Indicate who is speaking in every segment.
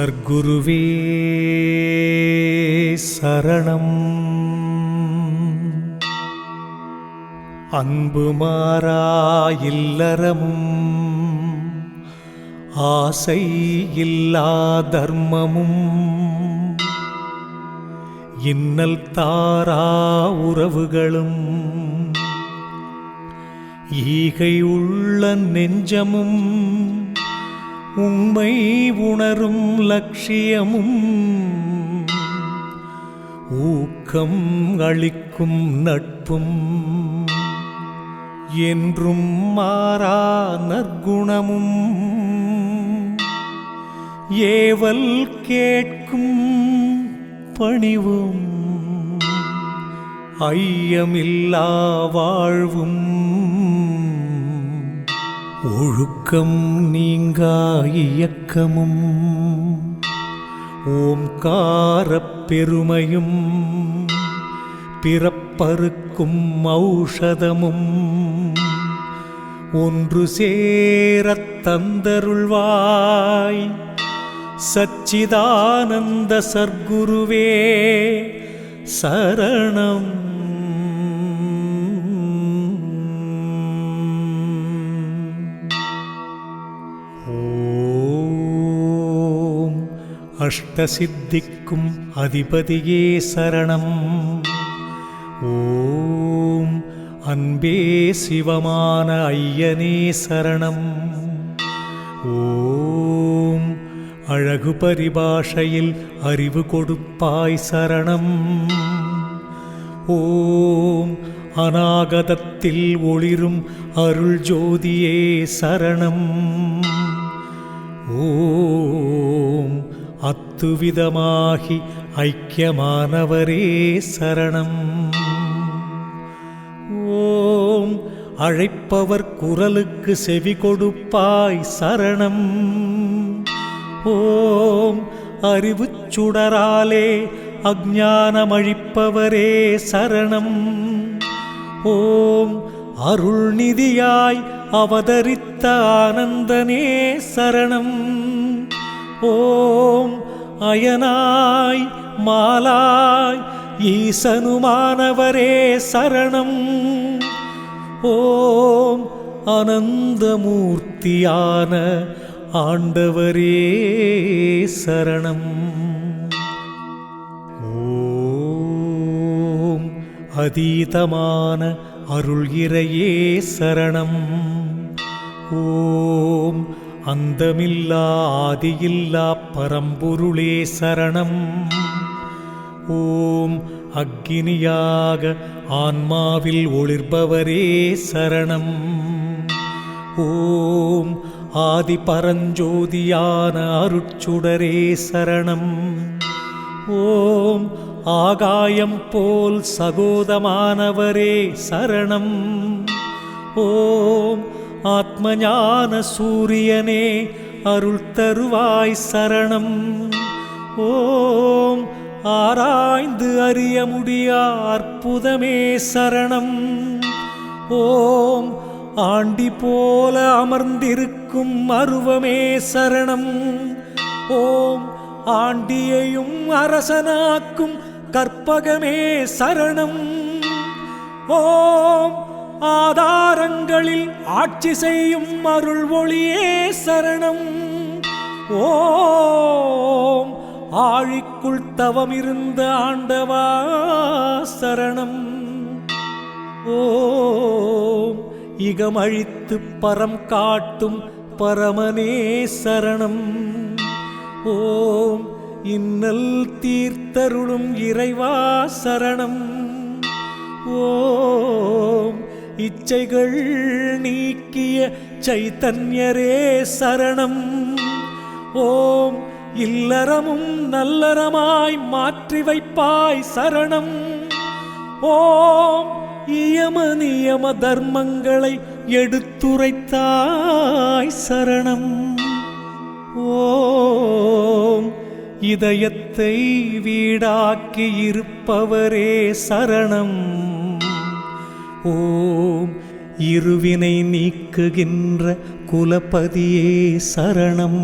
Speaker 1: சர்க்குருவே சரணம். அன்பு மாறா இல்லறமும் ஆசை இல்லா தர்மமும் இன்னல் தாரா உறவுகளும் ஈகை உள்ள நெஞ்சமும் உண்மை உணரும் லட்சியமும் ஊக்கம் அளிக்கும் நட்பும் என்றும் மாறா நற்குணமும் ஏவல் கேட்கும் பணிவும் ஐயமில்லா வாழ்வும் ஒழுக்கம் நீங்கா இயக்கமும் ஓம்காரப் பெருமையும் பிறப்பறுக்கும் ஔஷதமும் ஒன்று சேரத் தந்தருள்வாய் சச்சிதானந்த சர்க்குருவே சரணம். ஓம் அஷ்டசித்திக்கும் அதிபதியே சரணம். ஓம் அன்பே சிவமான ஐயனே சரணம். ஓம் அழகு பரிபாஷையில் அறிவு கொடுப்பாய் சரணம். ஓம் அநாகதத்தில் ஒளிரும் அருள் ஜோதியே சரணம். ஓம் அத்துவிதமாகி ஐக்கியமானவரே சரணம். ஓம் அழைப்பவர் குரலுக்கு செவி கொடுப்பாய் சரணம். ஓம் அறிவுச் சுடராலே அஞ்ஞானமழிப்பவரே சரணம். ஓம் அருள்நிதியாய் அவதரித்த ஆனந்தனே சரணம். ஓம் அயனாய் மாலாய் ஈசனுமானவரே சரணம். ஓம் அனந்தமூர்த்தியான ஆண்டவரே சரணம். ஓம் அதீதமான அருள் இறையே சரணம். ஓம் அந்தமில்லா ஆதியில்லா பரம்பொருளே சரணம். ஓம் அக்கினியாக ஆன்மாவில் ஒளிர்பவரே சரணம். ஓம் ஆதி பரஞ்சோதியான அருட்சுடரே சரணம். ஓம் ஆகாயம் போல் சகோதமானவரே சரணம். ஓம் ஆத்மஞான சூரியனே அருள் தருவாய் சரணம். ஓம் ஆராய்ந்து அறிய முடியா அற்புதமே சரணம். ஓம் ஆண்டி போல அமர்ந்திருக்கும் அருவமே சரணம். ஓம் ஆண்டியையும் அரசனாக்கும் கற்பகமே சரணம். ஓம் ஆதாரங்களில் ஆட்சி செய்யும் அருள் ஒளியே சரணம். ஓம் ஆழிக்குள் தவமிருந்த ஆண்டவா சரணம். ஓம் இகமழித்து பரம் காட்டும் பரமனே சரணம். ஓம் இன்னல் தீர்த்தருளும் இறைவா சரணம். ஓம் இச்சைகள் நீக்கிய சைத்தன்யரே சரணம். ஓம் இல்லறமும் நல்லறமாய் மாற்றி வைப்பாய் சரணம். ஓம் இயம நியம தர்மங்களை எடுத்துரைத்தாய் சரணம். ஓம் இதயத்தை வீடாக்கி இருப்பவரே சரணம். ஓம் இருவினை நீக்குகின்ற குலபதியே சரணம்.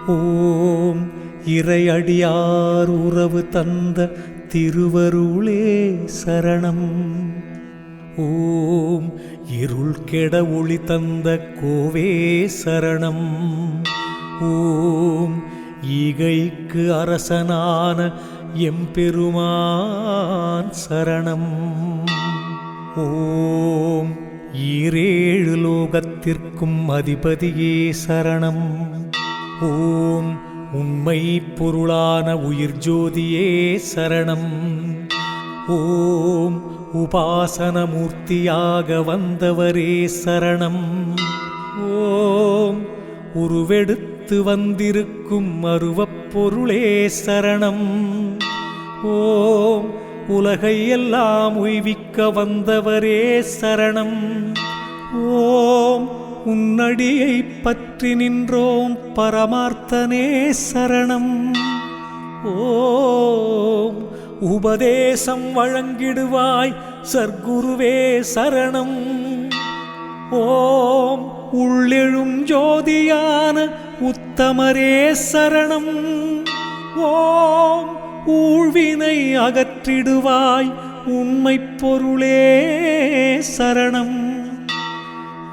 Speaker 1: ஓம் இறையடியார் உறவு தந்த திருவருளே சரணம். ஓம் இருள் கெட ஒளி தந்த கோவே சரணம். ஓம் ஈகைக்கு அரசனான எம்பெருமான் சரணம். ஓம் ஈரேழு லோகத்திற்கும் அதிபதியே சரணம். ஓம் உண்மை பொருளான உயிர் ஜோதியே சரணம். ஓம் உபாசனமூர்த்தியாக வந்தவரே சரணம். ஓம் உருவெடுத்து வந்திருக்கும் அருவப்பொருளே சரணம். ஓம் உலகையெல்லாம் உய்விக்க வந்தவரே சரணம். ஓம் உன்னடியை பற்றி நின்றோம் பரமார்த்தனே சரணம். ஓம் உபதேசம் வழங்கிடுவாய் சர்க்குருவே சரணம். ஓம் உள்ளெழும் ஜோதியான உத்தமரே சரணம். ஓம் ஊழ்வினை அகற்றிடுவாய் உண்மை பொருளே சரணம்.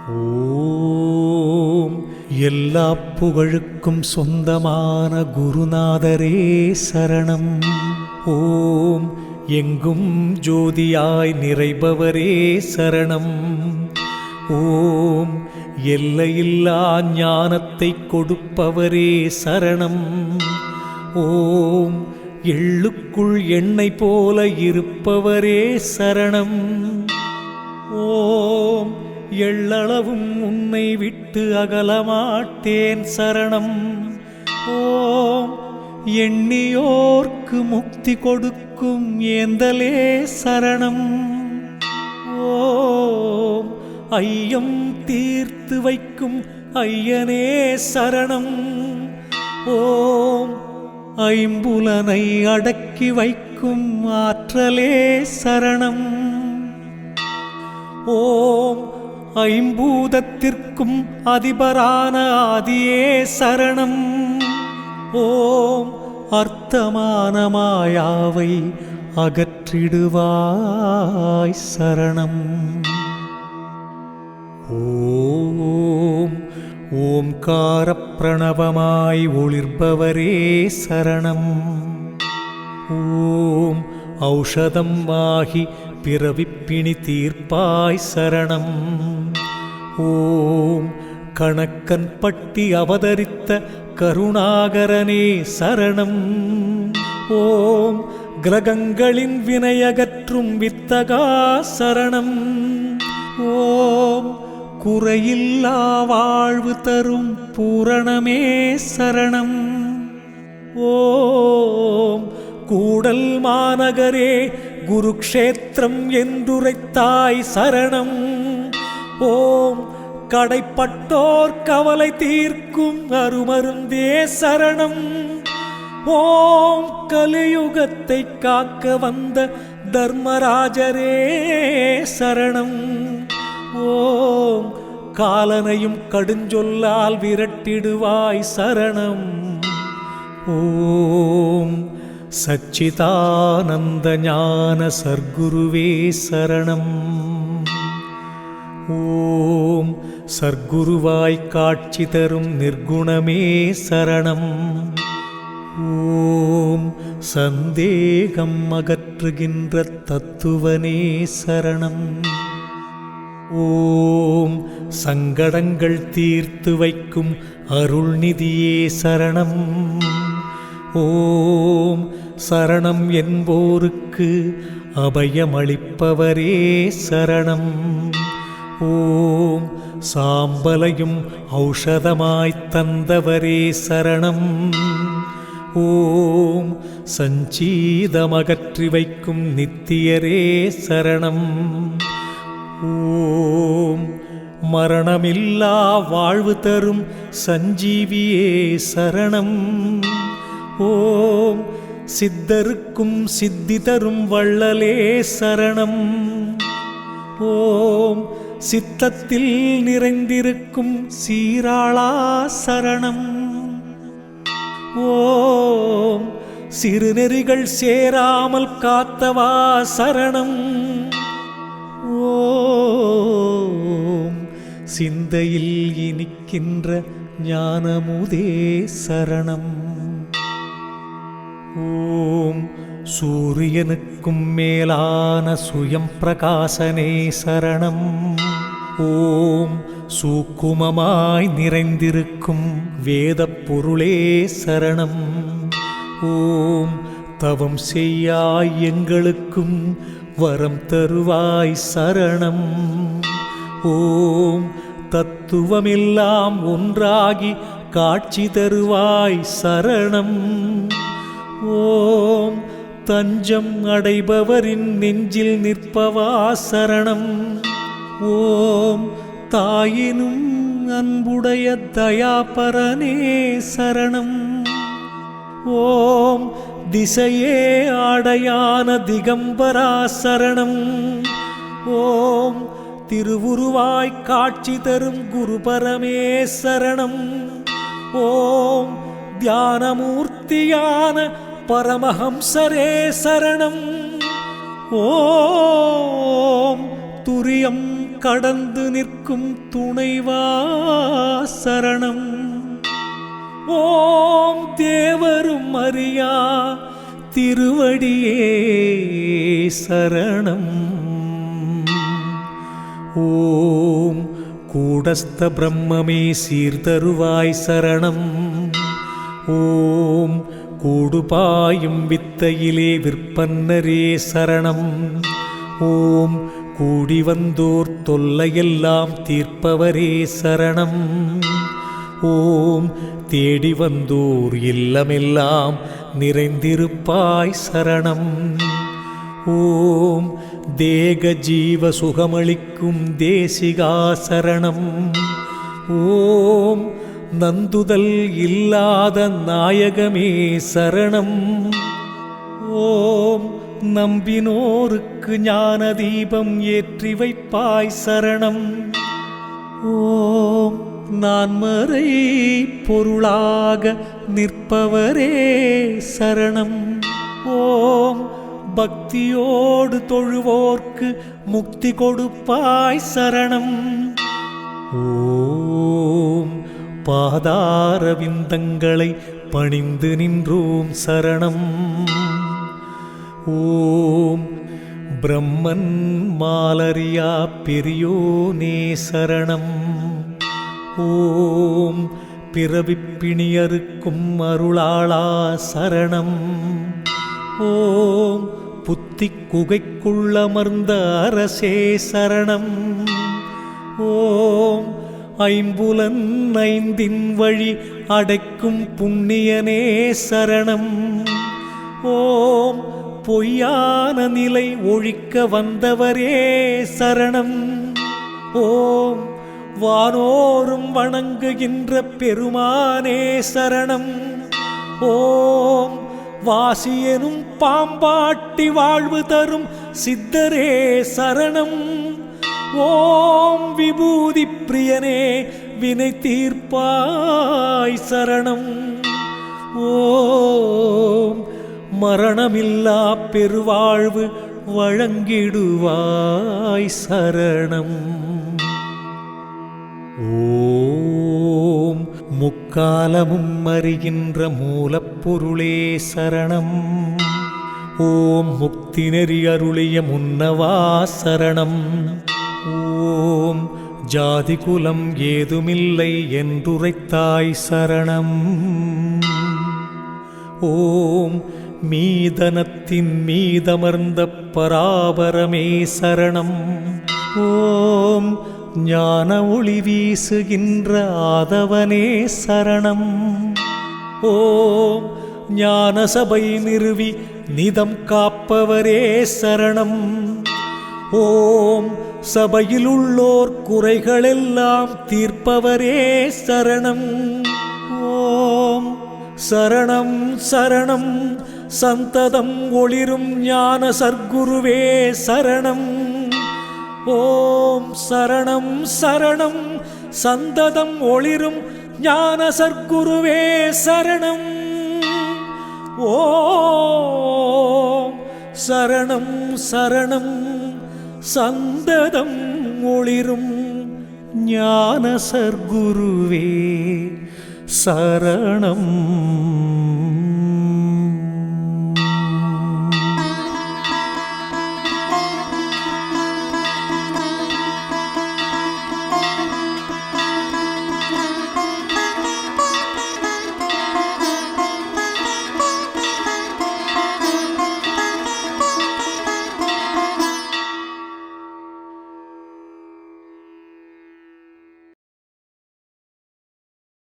Speaker 1: ஓம் எல்லா புகழுக்கும் சொந்தமான குருநாதரே சரணம். ஓம் எங்கும் ஜோதியாய் நிறைபவரே சரணம். ஓம் எல்லையில்லா ஞானத்தை கொடுப்பவரே சரணம். ஓம் எள்ளுக்குள் எண்ணெய் போல இருப்பவரே சரணம். ஓம் எள்ளளவும் உன்னை விட்டு அகலமாட்டேன் சரணம். ஓம் எண்ணியோர்க்கு முக்தி கொடுக்கும் ஏந்தலே சரணம். ஓம் ஐயம் தீர்த்து வைக்கும் ஐயனே சரணம். ஓம் ஐம்புலனை அடக்கி வைக்கும் ஆற்றலே சரணம். ஓம் ஐம்பூதத்திற்கும் அதிபரான ஆதியே சரணம். ஓம் அர்த்தமான மாயாவை அகற்றிடுவாய் சரணம். ஓம் ஓம்கார பிரணவமாய் ஒளிர்பவரே சரணம். ஓம் ஔஷதம் ஆகி பிறவிப்பிணி தீர்ப்பாய் சரணம். ஓம் கணக்கன் பட்டி அவதரித்த கருணாகரனே சரணம். ஓம் கிரகங்களின் வினையகற்றும் வித்தகா சரணம். ஓம் குறையில்லா வாழ்வு தரும் பூரணமே சரணம். ஓம் கூடல் மாநகரே குருக்ஷேத்திரம் என்றுரைத்தாய் சரணம். ஓம் கடைப்பட்டோர் கவலை தீர்க்கும் அருமருந்தே சரணம். ஓம் கலியுகத்தை காக்க வந்த தர்மராஜரே சரணம். ஓம் காலனையும் கடுஞ்சொல்லால் விரட்டிடுவாய் சரணம். ஓம் சச்சிதானந்த ஞான சர்க்குருவே சரணம். ஓம் சர்க்குருவாய் காட்சி தரும் நிர்குணமே சரணம். ஓம் சந்தேகம் அகற்றுகின்ற தத்துவனே சரணம். ஓம் சங்கடங்கள் தீர்த்து வைக்கும் அருள்நிதியே சரணம். ஓம் சரணம் என்போருக்கு அபயமளிப்பவரே சரணம். ஓம் சாம்பலையும் ஔஷதமாய்த் தந்தவரே சரணம். ஓம் சஞ்சீதமகற்றி வைக்கும் நித்தியரே சரணம். ஓம் மரணமில்லா வாழ்வு தரும் சஞ்சீவியே சரணம். ஓம் சித்தருக்கும் சித்தி தரும் வள்ளலே சரணம். ஓம் சித்தத்தில் நிறைந்திருக்கும் சீராளா சரணம். சிறுநெறிகள் சேராமல் காத்தவா சரணம். ஓம் சிந்தையில் இனிக்கின்ற ஞானமுதே சரணம். ஓம் சூரியனுக்கும் மேலான சுயம் பிரகாசனே சரணம். ஓம் சூக்குமமாய் நிறைந்திருக்கும் வேதப் பொருளே சரணம். ஓம் தவம் செய்யாய் எங்களுக்கும் வரம் தருவாய் சரணம். ஓம் தத்துவமெல்லாம் ஒன்றாகி காட்சி தருவாய் சரணம். ஓம் தஞ்சம் அடைபவரின் நெஞ்சில் நிற்பவா சரணம். ஓம் தாயினும் அன்புடைய தயாபரனே சரணம். ஓம் திசையே ஆடையான திகம்பரா சரணம். ஓம் திருவுருவாய் காட்சி தரும் குருபரமே சரணம். ஓம் தியானமூர்த்தியான பரமஹம்சரே சரணம். ஓம் துரியம் கடந்து நிற்கும் துணைவா சரணம். ஓம் தேவரும் அறியா திருவடியே சரணம். ஓம் கூடஸ்த பிரம்மமே சீர்தருவாய் சரணம். ஓம் கூடுபாயும் வித்தையிலே விற்பன்னரே சரணம். ஓம் கூடி வந்தோர் தொல்லையெல்லாம் தீர்ப்பவரே சரணம். ஓம் தேடி வந்தோர் இல்லமெல்லாம் நிறைந்திருப்பாய் சரணம். ஓம் தேக ஜீவ சுகமளிக்கும் தேசிகா சரணம். ஓம் நந்துதல் இல்லாத நாயகமே சரணம். ஓம் நம்பினோருக்கு ஞான தீபம் ஏற்றி வைப்பாய் சரணம். ஓம் நான்மறை பொருளாக நிற்பவரே சரணம். ஓம் பக்தியோடு தொழுவோர்க்கு முக்தி கொடுப்பாய் சரணம். ஓம் பாதார விந்தங்களை பணிந்து நின்றோம் சரணம். ஓம் பிரம்மன் மாலரியா பெரியோனே சரணம். ஓம் பிறவிப்பிணியருக்கும் அருளாளா சரணம். ஓம் புத்தி குகைக்குள்ளமர்ந்த அரசே சரணம். ஓம் ஐம்புலன் ஐந்தின் வழி அடைக்கும் புண்ணியனே சரணம். ஓம் பொய்யான நிலை ஒழிக்க வந்தவரே சரணம். ஓம் வானோரும் வணங்குகின்ற பெருமானே சரணம். ஓம் வாசியனும் பாம்பாட்டி வாழ்வு தரும் சித்தரே சரணம். ஓம் விபூதி பிரியனே வினை தீர்ப்பாய் சரணம். ஓம் மரணமில்லா பெருவாழ்வு வழங்கிடுவாய் சரணம். ஓம் முக்காலமும் அறிகின்ற மூலப்பொருளே சரணம். ஓம் முக்தி நெறி அருளிய முன்னவா சரணம். ஓம் ஜாதி குலம் ஏதுமில்லை என்றுரைத்தாய் சரணம். ஓம் மீதனத்தின் மீதமர்ந்த பராபரமே சரணம். ஓம் ஞான ஒளி வீசுகின்ற ஆதவனே சரணம். ஓம் ஞான சபை நிறுவி நிதம் காப்பவரே சரணம். ஓம் சபையில் உள்ளோர் குறைகளெல்லாம் தீர்ப்பவரே சரணம். ஓம் சரணம் சரணம் சந்ததம் ஒளிரும் ஞான சர்க்குருவே சரணம். ஓம் சரணம் சரணம் சந்ததம் ஒளிரும் ஞான சர்க்குருவே சரணம். ஓம் சரணம் சரணம் சந்ததம் ஒளிரும் ஞான சர்க்குருவே சரணம்.